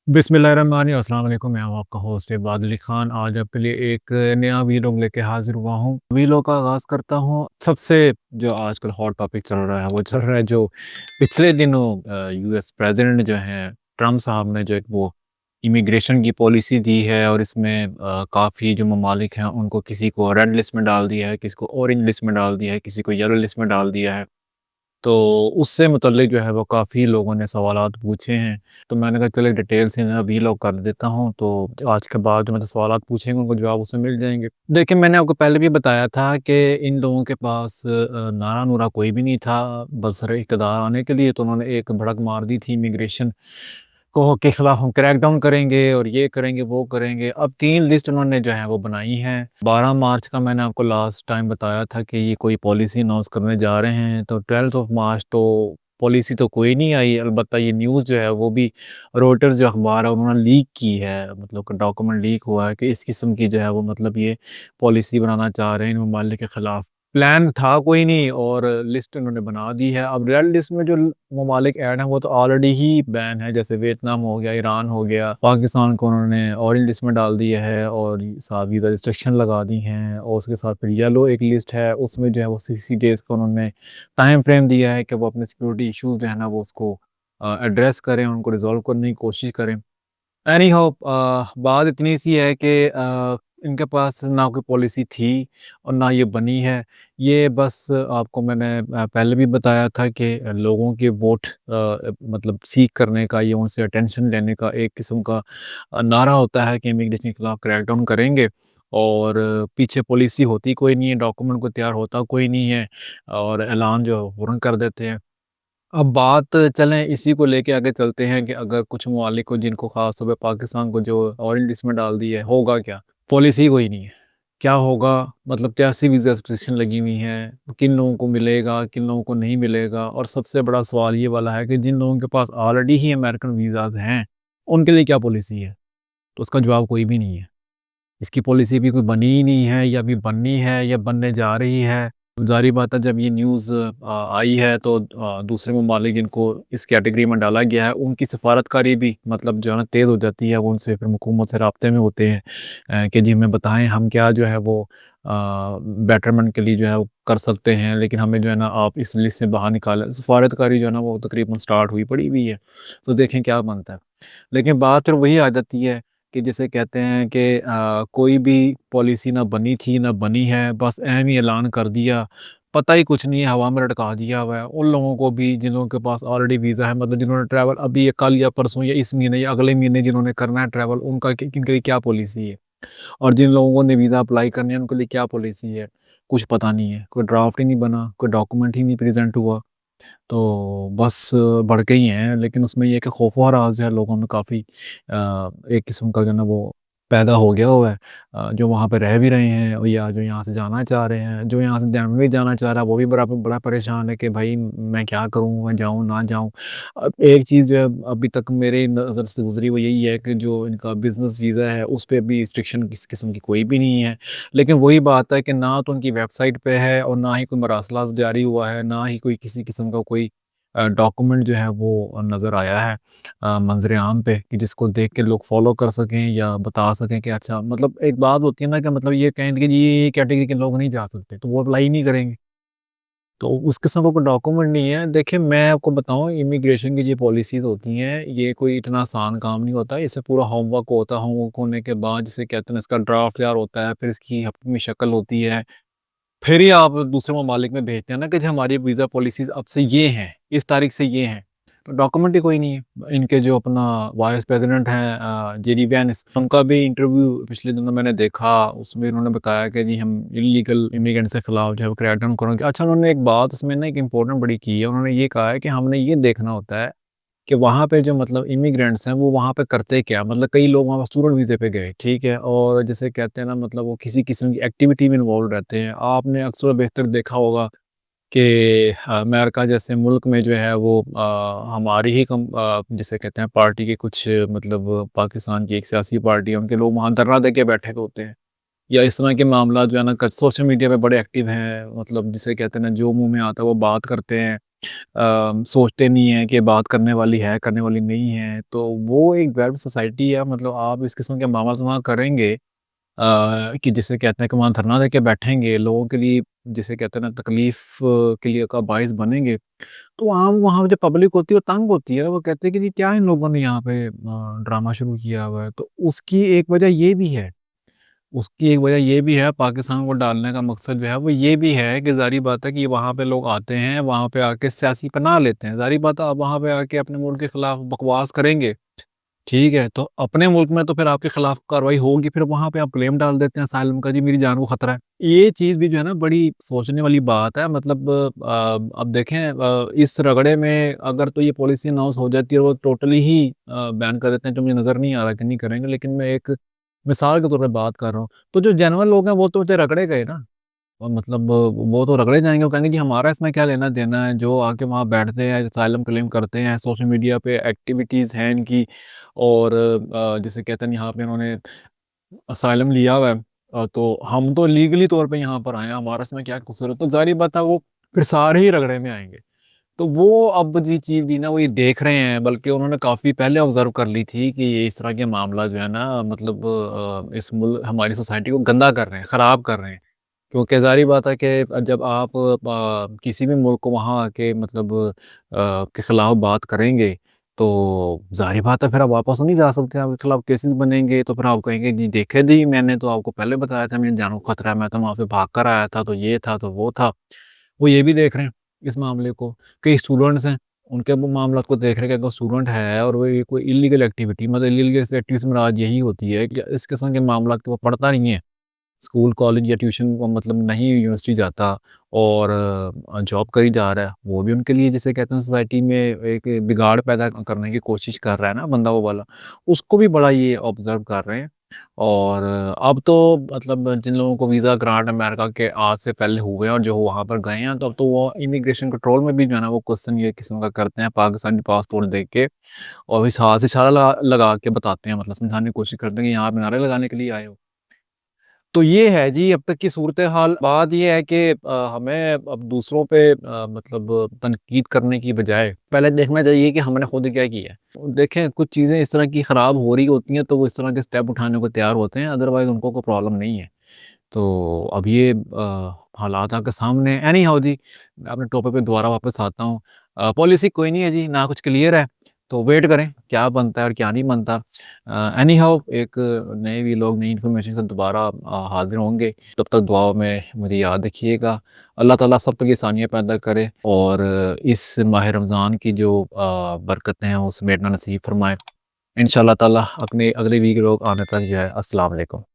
बिस्मिल्लाहिर्रहमानिर्रहीम, अस्सलाम वालेकुम। मैं हूं आपका होस्ट बादल खान। आज आपके लिए एक नया वीलॉग लेके हाजिर हुआ हूं। वीलॉग का आगाज़ करता हूं सबसे जो आजकल हॉट टॉपिक चल रहा है वो चल रहा है जो पिछले दिनों यूएस प्रेसिडेंट जो हैं ट्रम्प साहब ने जो एक वो इमिग्रेशन की पॉलिसी दी है और इसमें काफ़ी जो ममालिक हैं उनको किसी को रेड लिस्ट में डाल दिया है, किसी को ऑरेंज लिस्ट में डाल दिया है, किसी को येलो लिस्ट में डाल दिया है। तो उससे मुतल्लिक जो है वो काफ़ी लोगों ने सवालात पूछे हैं। तो मैंने कहा चलो एक डिटेल से ना वीलॉग कर देता हूँ, तो आज के बाद जो मतलब सवालात पूछेंगे उनको जवाब उसमें मिल जाएँगे। देखिए, मैंने आपको पहले भी बताया था कि इन लोगों के पास नारा-नूरा कोई भी नहीं था, बस इक़्तिदार आने के लिए तो उन्होंने एक भड़क मार दी थी इमिग्रेशन को के खिलाफ हम क्रैकडाउन करेंगे और ये करेंगे, वो करेंगे। अब 3 लिस्ट उन्होंने जो है वो बनाई हैं। 12 मार्च का मैंने आपको लास्ट टाइम बताया था कि ये कोई पॉलिसी अनाउंस करने जा रहे हैं, तो 12th ऑफ मार्च तो पॉलिसी तो कोई नहीं आई। अलबत्ता ये न्यूज़ जो है वो भी रॉयटर्स जो अखबार है उन्होंने लीक की है, मतलब कि डॉक्यूमेंट लीक हुआ है कि इस किस्म की जो है वो मतलब ये पॉलिसी बनाना चाह रहे हैं इन ममालिक के खिलाफ। प्लान था कोई नहीं और लिस्ट उन्होंने बना दी है। अब रेड लिस्ट में जो ममालिक ऐड हैं वो तो ऑलरेडी ही बैन है, जैसे वियतनाम हो गया, ईरान हो गया। पाकिस्तान को उन्होंने ऑरेंज लिस्ट में डाल दिया है और साथ वीज़ा रिस्ट्रिक्शन लगा दी हैं और उसके साथ फिर येलो एक लिस्ट है, उसमें जो है वो 60 डेज़ का उन्होंने टाइम फ्रेम दिया है कि वो अपने सिक्योरिटी इश्यूज़ जो है ना वो उसको एड्रेस करें, उनको रिज़ॉल्व करने की कोशिश करें। एनी हाउ बात इतनी सी है कि इनके पास ना कोई पॉलिसी थी और ना ये बनी है। ये बस आपको मैंने पहले भी बताया था कि लोगों के वोट मतलब सीक करने का या उनसे अटेंशन लेने का एक किस्म का नारा होता है कि इमिग्रेशन के खिलाफ क्रैकडाउन करेंगे और पीछे पॉलिसी होती कोई नहीं है, डॉक्यूमेंट कोई तैयार होता कोई नहीं है और ऐलान जो है फ़ौरन कर देते हैं। अब बात चलें इसी को लेके आगे चलते हैं कि अगर कुछ ममालिक को जिनको ख़ास तौर पे पाकिस्तान को जो ऑरेंज लिस्ट में डाल दिया है, होगा क्या? पॉलिसी कोई नहीं है। क्या होगा? मतलब कैसी वीज़ा रिस्ट्रिक्शन लगी हुई हैं? किन लोगों को मिलेगा, किन लोगों को नहीं मिलेगा? और सबसे बड़ा सवाल ये वाला है कि जिन लोगों के पास ऑलरेडी ही अमेरिकन वीज़ाज़ हैं, उनके लिए क्या पॉलिसी है? तो उसका जवाब कोई भी नहीं है। इसकी पॉलिसी अभी कोई बनी ही नहीं है या अभी बननी है या बनने जा रही है। ज़ाहिर बात है जब ये न्यूज़ आई है तो दूसरे ममालिक जिनको इस कैटेगरी में डाला गया है उनकी सफारतकारी भी मतलब जो है ना तेज़ हो जाती है। वो उनसे फिर हुकूमत से राब्ते में होते हैं कि जी हमें बताएँ हम क्या जो है वो बेटरमेंट के लिए जो है वो कर सकते हैं, लेकिन हमें जो है ना आप इस लिस्ट से बाहर निकालें। सफारतकारी जो है ना वो तकरीबन स्टार्ट हुई पड़ी हुई है। तो देखें क्या बनता है। लेकिन बात फिर वही आ जाती है कि जिसे कहते हैं कि कोई भी पॉलिसी ना बनी थी, ना बनी है, बस ऐन ही ऐलान कर दिया। पता ही कुछ नहीं है, हवा में लटका दिया हुआ है। उन लोगों को भी जिन लोगों के पास ऑलरेडी वीज़ा है, मतलब जिन्होंने ट्रैवल अभी या कल या परसों या इस महीने या अगले महीने जिन्होंने करना है ट्रैवल, उनका उनके लिए क्या पॉलिसी है? और जिन लोगों ने वीज़ा अप्लाई करने हैं, उनके लिए क्या पॉलिसी है? कुछ पता नहीं है। कोई ड्राफ्ट ही नहीं बना, कोई डॉक्यूमेंट ही नहीं प्रेज़ेंट हुआ। तो बस भड़के ही हैं, लेकिन उसमें ये है कि खौफ़ व हरास जो है लोगों में काफ़ी एक किस्म का जो है ना वो पैदा हो गया हुआ है। जो वहाँ पे रह भी रहे हैं और या जो यहाँ से जाना चाह रहे हैं, जो यहाँ से नहीं जाना चाह रहा है वो भी बड़ा बड़ा परेशान है कि भाई मैं क्या करूँ? मैं जाऊँ, ना जाऊँ? अब एक चीज़ जो है अभी तक मेरी नज़र से गुज़री वो यही है कि जो इनका बिज़नेस वीज़ा है उस पे भी रिस्ट्रिक्शन किसी किस्म की कोई भी नहीं है। लेकिन वही बात है कि ना तो उनकी वेबसाइट पे है और ना ही कोई मरासला जारी हुआ है, ना ही कोई किसी किस्म का कोई डॉक्यूमेंट जो है वो नज़र आया है मंज़र आम पे कि जिसको देख के लोग फ़ॉलो कर सकें या बता सकें कि अच्छा, मतलब एक बात होती है ना कि मतलब ये कहें कि जी ये कैटेगरी के लोग नहीं जा सकते, तो वो अप्लाई नहीं करेंगे। तो उस किस्म का कोई डॉक्यूमेंट नहीं है। देखिए, मैं आपको बताऊँ इमिग्रेशन की जो पॉलिसीज़ होती हैं, ये कोई इतना आसान काम नहीं होता। इससे पूरा होमवर्क होता है, होमवर्क होने के बाद जिसे कहते हैं ना इसका ड्राफ्ट तैयार होता है, फिर इसकी अपनी शक्ल होती है। फिर ही आप दूसरे ममालिक में भेजते हैं ना कि जी हमारी वीज़ा पॉलिसीज़ अब से ये हैं, इस तारीख से ये हैं। तो डॉक्यूमेंट ही कोई नहीं है। इनके जो अपना वाइस प्रेज़िडेंट हैं जेडी वेंस, उनका भी इंटरव्यू पिछले दिनों मैंने देखा, उसमें उन्होंने बताया कि जी हम इल्लीगल इमिग्रेंट्स के खिलाफ जो है वो क्रैकडाउन करेंगे। अच्छा, उन्होंने एक बात उसमें ना एक इम्पोर्टेंट बड़ी की है, उन्होंने ये कहा है कि हमने ये देखना होता है कि वहाँ पे जो मतलब इमिग्रेंट्स हैं वो वहाँ पे करते क्या? मतलब कई लोग वहाँ पे स्टूडेंट वीज़े पे गए, ठीक है? और जिसे कहते हैं ना मतलब वो किसी किस्म की एक्टिविटी में इन्वॉल्व रहते हैं। आपने अक्सर बेहतर देखा होगा कि अमेरिका जैसे मुल्क में जो है वो हमारी ही जिसे कहते हैं पार्टी के कुछ मतलब पाकिस्तान की एक सियासी पार्टी है, उनके लोग वहाँ धरना दे के बैठे हुए होते हैं। या इस तरह के मामला जो है ना सोशल मीडिया पे बड़े एक्टिव हैं, मतलब जिसे कहते हैं ना जो मुँह में आता है वो बात करते हैं। सोचते नहीं हैं कि बात करने वाली है, करने वाली नहीं है। तो वो एक बैड सोसाइटी है, मतलब आप इस किस्म के मामला वहाँ करेंगे कि जिसे कहते हैं कि वहाँ धरना देके बैठेंगे, लोगों के लिए जिसे कहते हैं ना तकलीफ़ के लिए का बाइस बनेंगे, तो वहाँ वहाँ जो पब्लिक होती है वो तंग होती है। वो कहते हैं कि ये क्या इन लोगों ने यहाँ पे ड्रामा शुरू किया हुआ है। तो उसकी एक वजह ये भी है। उसकी एक वजह ये भी है, पाकिस्तान को डालने का मकसद जो है वो ये भी है कि ज़ाहिर बात है कि वहाँ पे लोग आते हैं, वहाँ पे आके सियासी पनाह लेते हैं। ज़ाहिर बात है आप वहाँ पे आके अपने मुल्क के खिलाफ बकवास करेंगे, ठीक है? तो अपने मुल्क में तो फिर आपके खिलाफ कार्रवाई होगी, फिर वहाँ पे आप ब्लेम डाल देते हैं असाइलम का, जी मेरी जान को खतरा है। ये चीज़ भी जो है ना बड़ी सोचने वाली बात है, मतलब अब देखें इस रगड़े में अगर तो ये पॉलिसी अनाउंस हो जाती है और वो टोटली ही बैन कर देते हैं, जो मुझे नज़र नहीं आ रहा कि नहीं करेंगे, लेकिन मैं एक मिसाल के तौर पे बात कर रहा हूँ। तो जो जेन्युइन लोग हैं वो तो बेचारे रगड़े गए ना, और मतलब वो तो रगड़े जाएँगे, वो कहेंगे जी हमारा इसमें क्या लेना-देना है, जो आके वहाँ बैठते हैं, असाइलम क्लेम करते हैं, सोशल मीडिया पे एक्टिविटीज़ हैं इनकी, और जिसे कहते हैं यहाँ पे इन्होंने असाइलम लिया हुआ है, तो हम तो लीगली तौर पे यहाँ पर आए हैं, हमारा इसमें क्या कसूर है? तो ज़ाहिर-सी बात है वो फिर सारे ही रगड़े में आएँगे। तो वो अब ये चीज़ भी ना वो ये देख रहे हैं, बल्कि उन्होंने काफ़ी पहले ऑब्ज़र्व कर ली थी कि ये इस तरह के मामला जो है ना, मतलब इस मुल्क हमारी सोसाइटी को गंदा कर रहे हैं, ख़राब कर रहे हैं। क्योंकि ज़ाहिर बात है कि जब आप किसी भी मुल्क को वहाँ आके मतलब के खिलाफ बात करेंगे, तो ज़ाहिर बात है फिर आप वापस तो नहीं जा सकते, आपके खिलाफ केसेस बनेंगे, तो फिर आप कहेंगे जी देखे जी मैंने तो आपको पहले बताया था मेरी जान को खतरा है, मैं तो वहाँ से भाग कर आया था, तो ये था, तो वो था। वो ये भी देख रहे हैं इस मामले को। कई स्टूडेंट्स हैं, उनके वो मामला को देख रहे हैं कि अगर स्टूडेंट है और वो ये कोई इल्लीगल एक्टिविटी, मतलब इल्लीगल एक्टिविटी से मुराद यही होती है कि इस किस्म के मामलात को वो पढ़ता नहीं है। स्कूल, कॉलेज या ट्यूशन वो मतलब नहीं यूनिवर्सिटी जाता और जॉब करी जा रहा है, वो भी उनके लिए जिसे कहते हैं सोसाइटी में एक बिगाड़ पैदा करने की कोशिश कर रहा है ना बंदा वो वाला, उसको भी बड़ा ये ऑब्ज़र्व कर रहे हैं। और अब तो मतलब जिन लोगों को वीज़ा ग्रांट अमेरिका के आज से पहले हुए हैं और जो वहाँ पर गए हैं, तो अब तो वो इमिग्रेशन कंट्रोल में भी जो है ना वो क्वेश्चन ये किस्म का करते हैं, पाकिस्तानी पासपोर्ट देख के और इस हाथ से इशारा लगा लगा के बताते हैं, मतलब समझाने की कोशिश करते हैं कि यहाँ आप नारे लगाने के लिए आए हो। तो ये है जी अब तक की सूरत-ए-हाल। बात ये है कि हमें अब दूसरों पे मतलब तनकीद करने की बजाय पहले देखना चाहिए कि हमने खुद क्या किया है। देखें कुछ चीज़ें इस तरह की ख़राब हो रही होती हैं तो वो इस तरह के स्टेप उठाने को तैयार होते हैं, अदरवाइज़ उनको कोई प्रॉब्लम नहीं है। तो अब ये हालात आपके सामने हैं। एनी हाउ जी, मैं अपने टॉपिक पे दोबारा वापस आता हूँ। पॉलिसी कोई नहीं है जी, ना कुछ क्लियर है, तो वेट करें क्या बनता है और क्या नहीं बनता। एनी हाउ एक नए व्लॉग, नई इन्फॉर्मेशन से दोबारा हाज़िर होंगे। तब तक दुआओं में मुझे याद रखिएगा। अल्लाह ताला सब तक आसानियाँ पैदा करे और इस माह रमज़ान की जो बरकतें हैं वो समेटना नसीब फरमाए। इंशाअल्लाह ताला अपने अगले व्लॉग आने तक जो है अस्सलाम वालेकुम।